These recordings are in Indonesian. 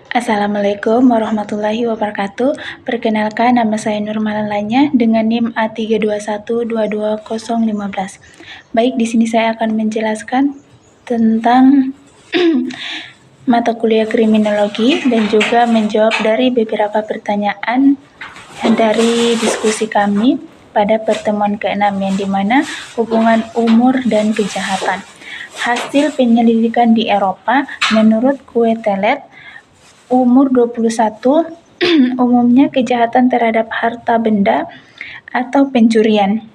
Assalamualaikum warahmatullahi wabarakatuh. Perkenalkan, nama saya Nurmalan Lanya dengan NIM A321220015. Baik, di sini saya akan menjelaskan tentang mata kuliah kriminologi dan juga menjawab dari beberapa pertanyaan dari diskusi kami pada pertemuan ke-6 yang dimana hubungan umur dan kejahatan. Hasil penyelidikan di Eropa menurut Quetelet, umur 21 umumnya kejahatan terhadap harta benda atau pencurian.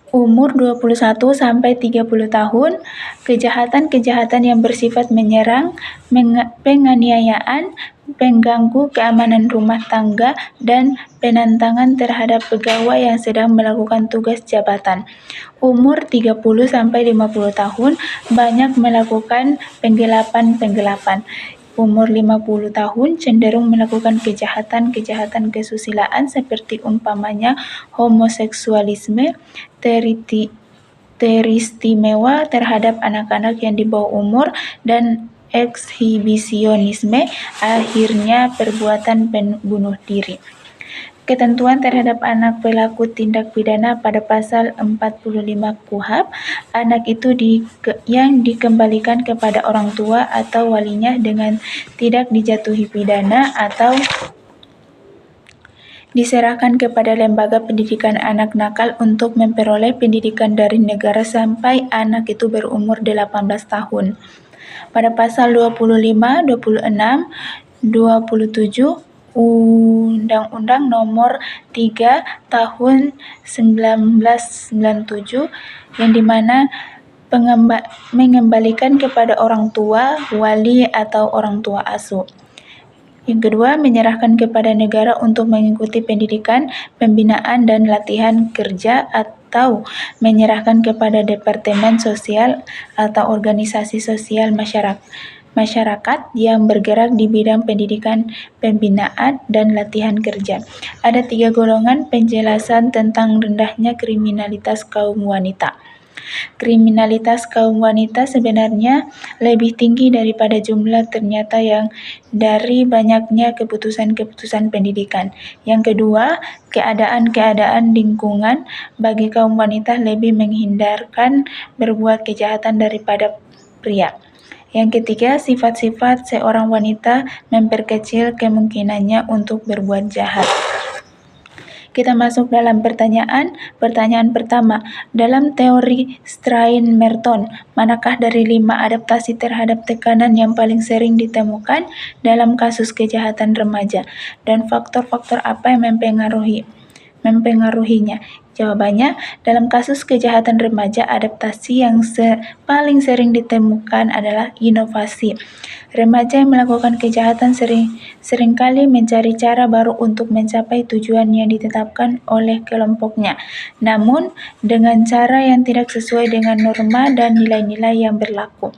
Umur 21 sampai 30 tahun, kejahatan-kejahatan yang bersifat menyerang, penganiayaan, pengganggu keamanan rumah tangga, dan penentangan terhadap pegawai yang sedang melakukan tugas jabatan. Umur 30 sampai 50 tahun banyak melakukan penggelapan-penggelapan. Umur 50 tahun cenderung melakukan kejahatan-kejahatan kesusilaan seperti umpamanya homoseksualisme, teristimewa terhadap anak-anak yang di bawah umur, dan ekshibisionisme, akhirnya perbuatan bunuh diri. Ketentuan terhadap anak pelaku tindak pidana pada pasal 45 KUHP, anak itu yang dikembalikan kepada orang tua atau walinya dengan tidak dijatuhi pidana atau diserahkan kepada lembaga pendidikan anak nakal untuk memperoleh pendidikan dari negara sampai anak itu berumur 18 tahun. Pada pasal 25, 26, 27 Undang-Undang Nomor 3 Tahun 1997 yang dimana mengembalikan kepada orang tua, wali atau orang tua asuh. Yang kedua, menyerahkan kepada negara untuk mengikuti pendidikan, pembinaan, dan latihan kerja atau menyerahkan kepada Departemen Sosial atau organisasi sosial masyarakat yang bergerak di bidang pendidikan, pembinaan, dan latihan kerja. Ada 3 golongan penjelasan tentang rendahnya kriminalitas kaum wanita. Kriminalitas kaum wanita sebenarnya lebih tinggi daripada jumlah ternyata yang dari banyaknya keputusan-keputusan pendidikan. Yang kedua, keadaan-keadaan lingkungan bagi kaum wanita lebih menghindarkan berbuat kejahatan daripada pria. Yang ketiga, sifat-sifat seorang wanita memperkecil kemungkinannya untuk berbuat jahat. Kita masuk dalam pertanyaan. Pertanyaan pertama, dalam teori Strain-Merton, manakah dari 5 adaptasi terhadap tekanan yang paling sering ditemukan dalam kasus kejahatan remaja, dan faktor-faktor apa yang mempengaruhinya? Jawabannya, dalam kasus kejahatan remaja, adaptasi yang paling sering ditemukan adalah inovasi. Remaja yang melakukan kejahatan seringkali mencari cara baru untuk mencapai tujuan yang ditetapkan oleh kelompoknya, namun dengan cara yang tidak sesuai dengan norma dan nilai-nilai yang berlaku.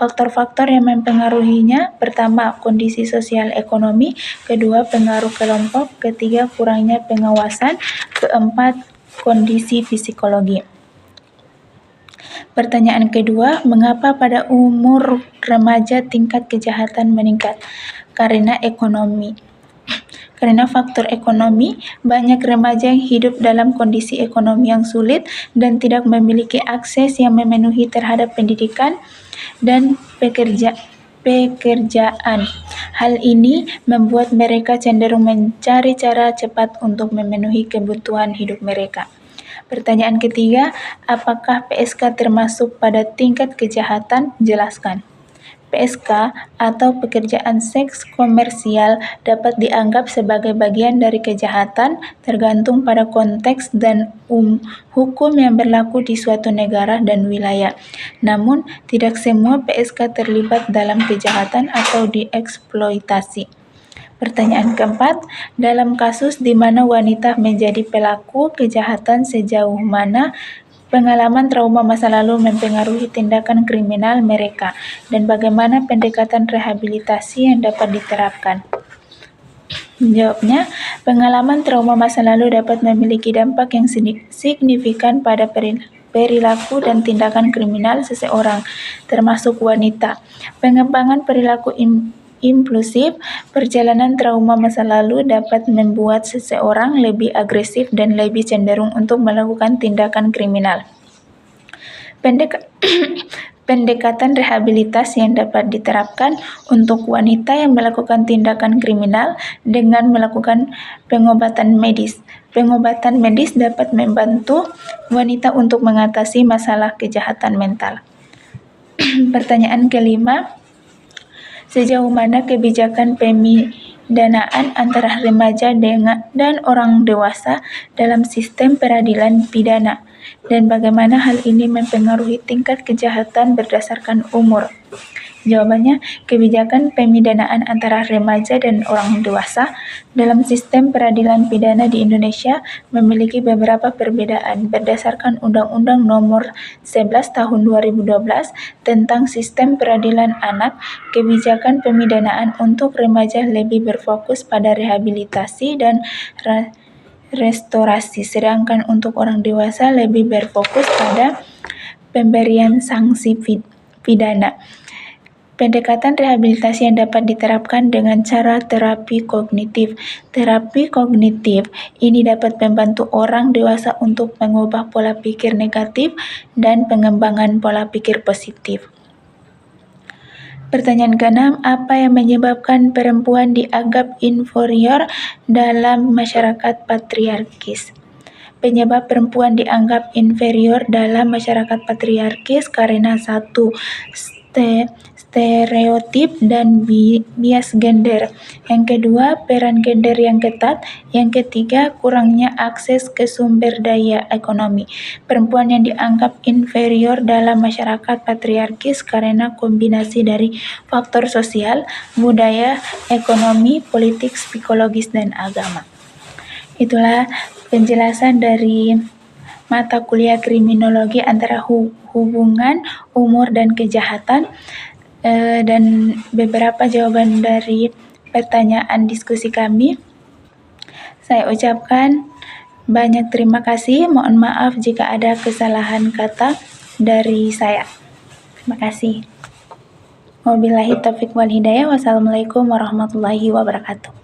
Faktor-faktor yang mempengaruhinya: pertama, kondisi sosial ekonomi; kedua, pengaruh kelompok; ketiga, kurangnya pengawasan; keempat, kondisi psikologi. Pertanyaan kedua, mengapa pada umur remaja tingkat kejahatan meningkat? Karena ekonomi. Karena faktor ekonomi, banyak remaja yang hidup dalam kondisi ekonomi yang sulit dan tidak memiliki akses yang memenuhi terhadap pendidikan dan pekerjaan. Hal ini membuat mereka cenderung mencari cara cepat untuk memenuhi kebutuhan hidup mereka. Pertanyaan ketiga, apakah PSK termasuk pada tingkat kejahatan? Jelaskan. PSK atau pekerjaan seks komersial dapat dianggap sebagai bagian dari kejahatan tergantung pada konteks dan hukum yang berlaku di suatu negara dan wilayah. Namun, tidak semua PSK terlibat dalam kejahatan atau dieksploitasi. Pertanyaan keempat, dalam kasus di mana wanita menjadi pelaku kejahatan, sejauh mana pengalaman trauma masa lalu mempengaruhi tindakan kriminal mereka, dan bagaimana pendekatan rehabilitasi yang dapat diterapkan? Jawabnya, pengalaman trauma masa lalu dapat memiliki dampak yang signifikan pada perilaku dan tindakan kriminal seseorang, termasuk wanita. Pengembangan perilaku impulsif, perjalanan trauma masa lalu dapat membuat seseorang lebih agresif dan lebih cenderung untuk melakukan tindakan kriminal. Pendekatan rehabilitas yang dapat diterapkan untuk wanita yang melakukan tindakan kriminal dengan melakukan pengobatan medis. Pengobatan medis dapat membantu wanita untuk mengatasi masalah kejahatan mental. Pertanyaan kelima, sejauh mana kebijakan pemidanaan antara remaja dan orang dewasa dalam sistem peradilan pidana, dan bagaimana hal ini mempengaruhi tingkat kejahatan berdasarkan umur? Jawabannya, kebijakan pemidanaan antara remaja dan orang dewasa dalam sistem peradilan pidana di Indonesia memiliki beberapa perbedaan berdasarkan Undang-Undang Nomor 11 Tahun 2012 tentang Sistem Peradilan Anak. Kebijakan pemidanaan untuk remaja lebih berfokus pada rehabilitasi dan restorasi, sedangkan untuk orang dewasa lebih berfokus pada pemberian sanksi pidana. Pendekatan rehabilitasi yang dapat diterapkan dengan cara terapi kognitif. Terapi kognitif ini dapat membantu orang dewasa untuk mengubah pola pikir negatif dan pengembangan pola pikir positif. Pertanyaan keenam, apa yang menyebabkan perempuan dianggap inferior dalam masyarakat patriarkis? Penyebab perempuan dianggap inferior dalam masyarakat patriarkis karena satu, stereotip dan bias gender. Yang kedua, peran gender yang ketat. Yang ketiga, kurangnya akses ke sumber daya ekonomi. Perempuan yang dianggap inferior dalam masyarakat patriarkis karena kombinasi dari faktor sosial, budaya, ekonomi, politik, psikologis, dan agama. Itulah penjelasan dari mata kuliah kriminologi antara hubungan umur dan kejahatan, dan beberapa jawaban dari pertanyaan diskusi kami. Saya ucapkan banyak terima kasih. Mohon maaf jika ada kesalahan kata dari saya. Terima kasih. Wabillahi taufiq wal hidayah. Wassalamualaikum warahmatullahi wabarakatuh.